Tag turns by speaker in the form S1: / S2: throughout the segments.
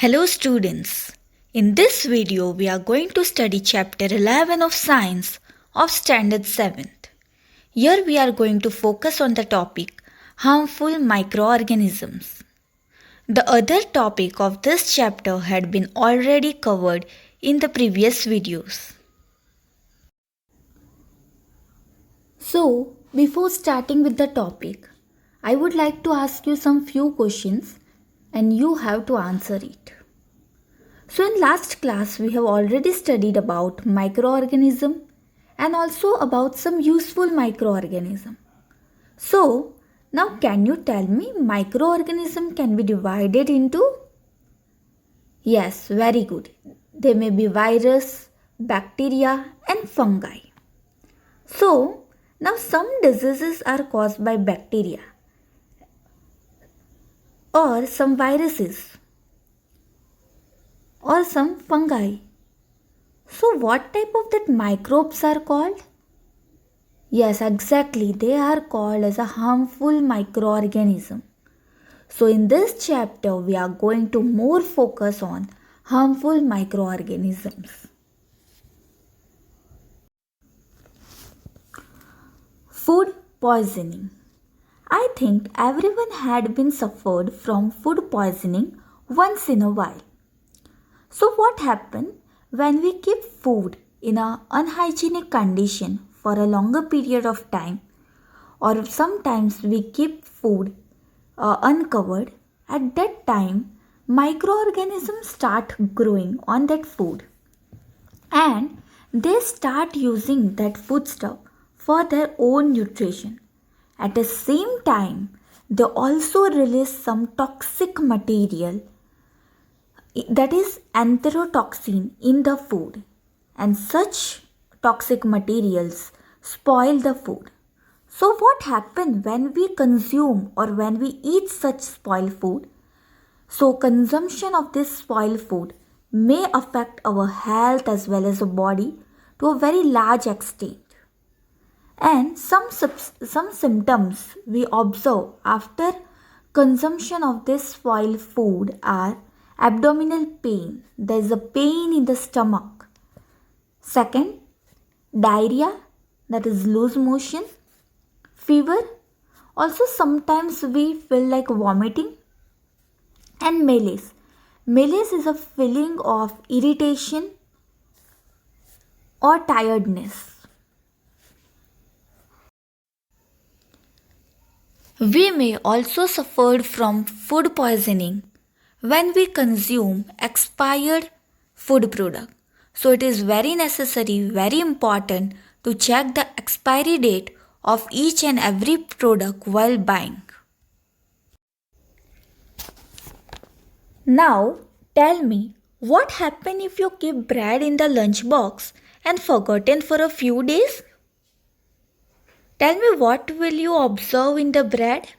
S1: Hello students. In this video we are going to study chapter 11 of science of standard 7th. Here we are going to focus on the topic harmful microorganisms. The other topic of this chapter had been already covered in the previous videos. So, before starting with the topic, I would like to ask you some few questions and you have to answer it. So in last class we have already studied about microorganism and also about some useful microorganism. So now can you tell me microorganism can be divided into? Yes, very good. They may be virus, bacteria and fungi. So now some diseases are caused by bacteria or some viruses or some fungi. So what type of that microbes are called? Yes, exactly. They are called as a harmful microorganism. So in this chapter we are going to more focus on harmful microorganisms. Food poisoning. I think everyone had been suffered from food poisoning once in a while. So what happens when we keep food in an unhygienic condition for a longer period of time, or sometimes we keep food uncovered? At that time microorganisms start growing on that food and they start using that foodstuff for their own nutrition. At the same time, they also release some toxic material, that is enterotoxin, in the food, and such toxic materials spoil the food. So what happens when we consume or when we eat such spoiled food? So consumption of this spoiled food may affect our health as well as the body to a very large extent. And some symptoms we observe after consumption of this spoiled food are abdominal pain. There is a pain in the stomach. Second, diarrhea, that is loose motion, fever. Also sometimes we feel like vomiting. And malaise. Malaise is a feeling of irritation or tiredness. We may also suffer from food poisoning when we consume expired food product. So it is very necessary, very important to check the expiry date of each and every product while buying. Now tell me, what happens if you keep bread in the lunch box and forgotten for a few days? Tell me, what will you observe in the bread?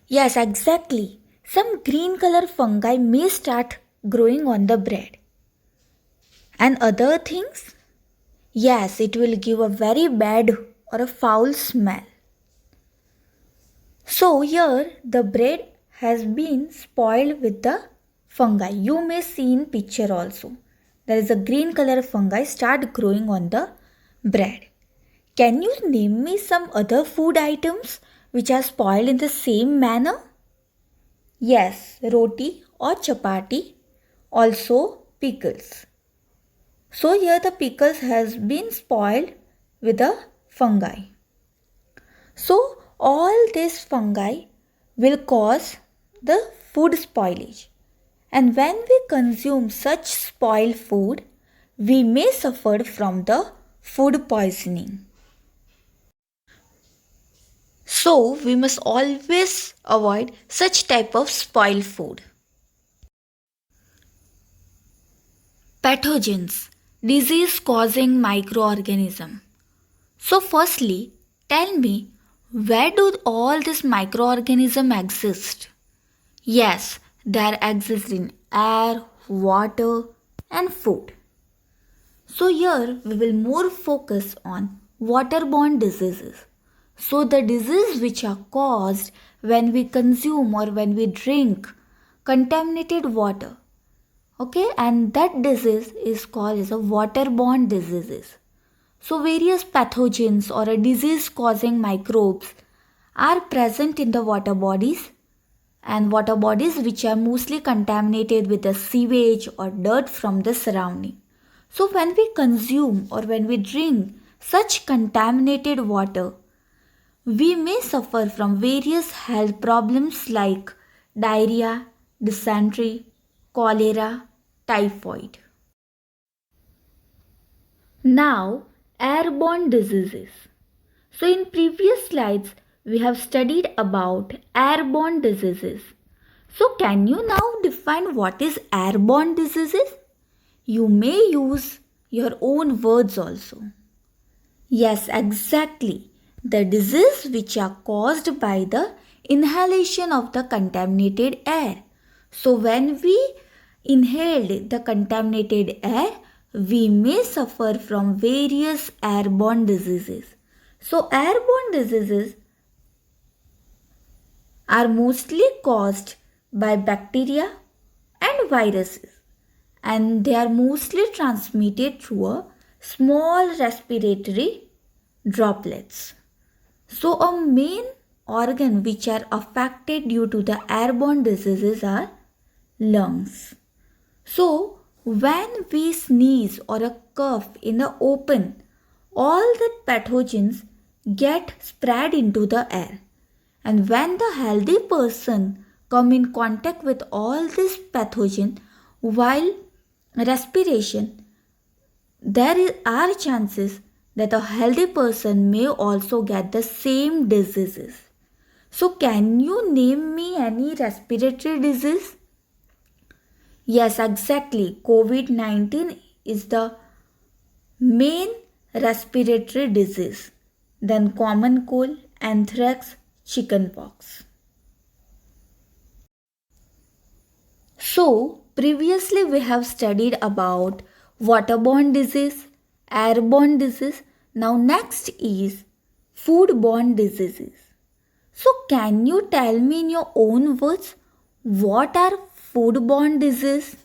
S1: Yes, exactly. Some green color fungi may start growing on the bread. And other things? Yes, it will give a very bad or a foul smell. So here the bread has been spoiled with the fungi. You may see in picture also. There is a green color fungi start growing on the bread. Can you name me some other food items which are spoiled in the same manner? Yes, roti or chapati, also pickles. So here the pickles has been spoiled with the fungi. So all these fungi will cause the food spoilage. And when we consume such spoiled food, we may suffer from the food poisoning. So we must always avoid such type of spoiled food. Pathogens, disease causing microorganism. So firstly, tell me, where do all these microorganisms exist? Yes, they exist in air, water and food. So here we will more focus on waterborne diseases. So the diseases which are caused when we consume or when we drink contaminated water. Okay, and that disease is called as a waterborne diseases. So various pathogens or a disease causing microbes are present in the water bodies, and water bodies which are mostly contaminated with the sewage or dirt from the surrounding. So when we consume or when we drink such contaminated water, we may suffer from various health problems like diarrhea, dysentery, cholera, typhoid. Now, airborne diseases. So, in previous slides, we have studied about airborne diseases. So, can you now define what is airborne diseases? You may use your own words also. Yes, exactly. The disease which are caused by the inhalation of the contaminated air. So when we inhaled the contaminated air, we may suffer from various airborne diseases. So airborne diseases are mostly caused by bacteria and viruses, and they are mostly transmitted through a small respiratory droplets. So a main organ which are affected due to the airborne diseases are lungs. So when we sneeze or a cough in the open, all the pathogens get spread into the air. And when the healthy person come in contact with all this pathogen while respiration, there are chances that a healthy person may also get the same diseases. So can you name me any respiratory disease? Yes, exactly. COVID-19 is the main respiratory disease. Then common cold, anthrax, chickenpox. So, previously we have studied about waterborne disease, airborne disease. Now next is foodborne diseases. So, can you tell me in your own words what are foodborne diseases?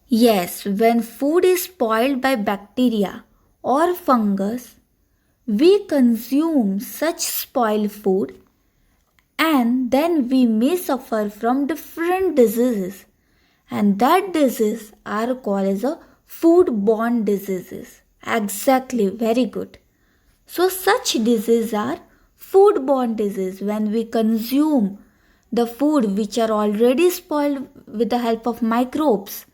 S1: Yes, when food is spoiled by bacteria or fungus, we consume such spoiled food and then we may suffer from different diseases, and that disease are called as a foodborne diseases. Exactly, very good. So such diseases are foodborne disease when we consume the food which are already spoiled with the help of microbes.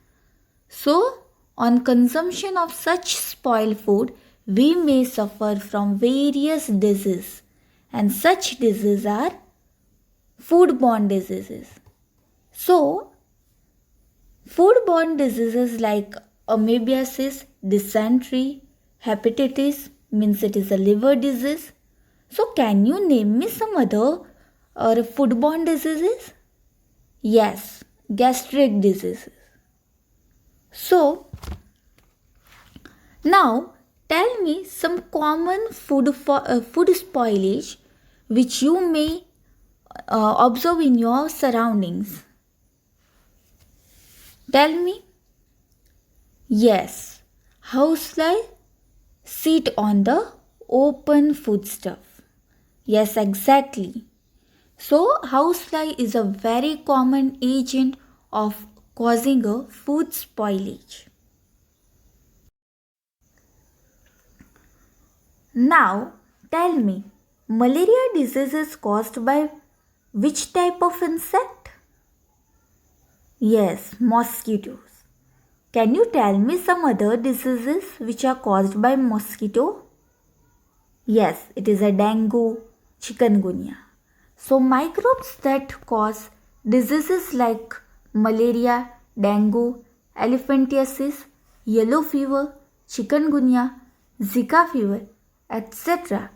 S1: So on consumption of such spoiled food, we may suffer from various diseases, and such diseases are foodborne diseases. So foodborne diseases like amoebiasis, dysentery, hepatitis means it is a liver disease. So can you name me some other foodborne diseases? Yes, gastric diseases. So now tell me some common food spoilage which you may observe in your surroundings. Tell me. Yes, housefly sit on the open foodstuff. Yes, exactly. So, housefly is a very common agent of causing a food spoilage. Now, tell me, malaria disease is caused by which type of insect? Yes, mosquitoes. Can you tell me some other diseases which are caused by mosquito? Yes, it is a dengue, chikungunya. So microbes that cause diseases like malaria, dengue, elephantiasis, yellow fever, chikungunya, Zika fever, etc.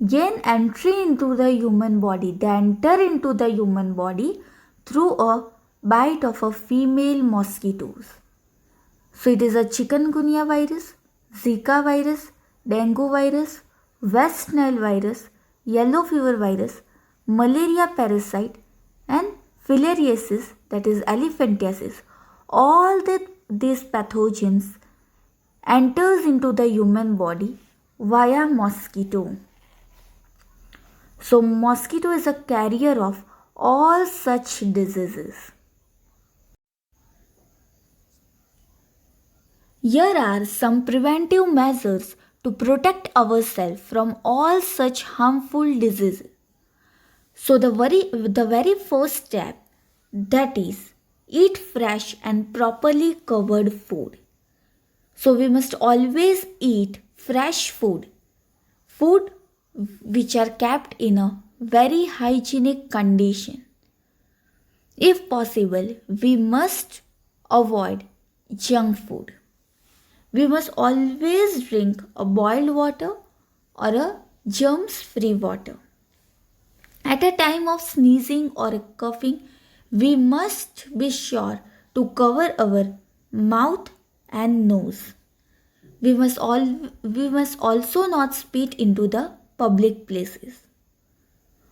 S1: gain entry into the human body. They enter into the human body through a bite of a female mosquitoes. So it is a chikungunya virus, Zika virus, dengue virus, West Nile virus, yellow fever virus, malaria parasite and filariasis, that is elephantiasis, all these pathogens enters into the human body via mosquito. So mosquito is a carrier of all such diseases. Here are some preventive measures to protect ourselves from all such harmful diseases. So the very first step, that is, eat fresh and properly covered food. So we must always eat fresh food which are kept in a very hygienic condition. If possible, we must avoid junk food. We must always drink a boiled water or a germs-free water. At a time of sneezing or coughing, we must be sure to cover our mouth and nose. We must also not spit into the public places.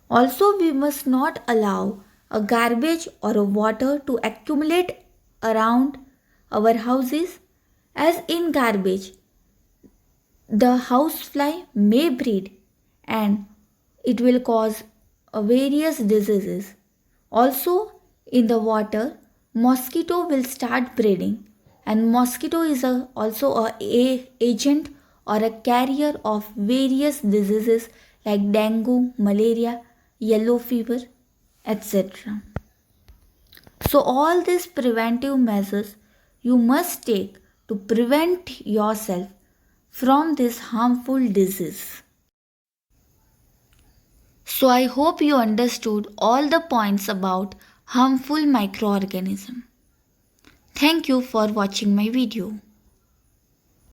S1: Also, we must not allow a garbage or a water to accumulate around our houses, as in garbage the housefly may breed and it will cause various diseases. Also, in the water, mosquito will start breeding, and mosquito is also a agent or a carrier of various diseases like dengue, malaria, yellow fever, etc. So all these preventive measures you must take to prevent yourself from this harmful disease. So I hope you understood all the points about harmful microorganism. Thank you for watching my video.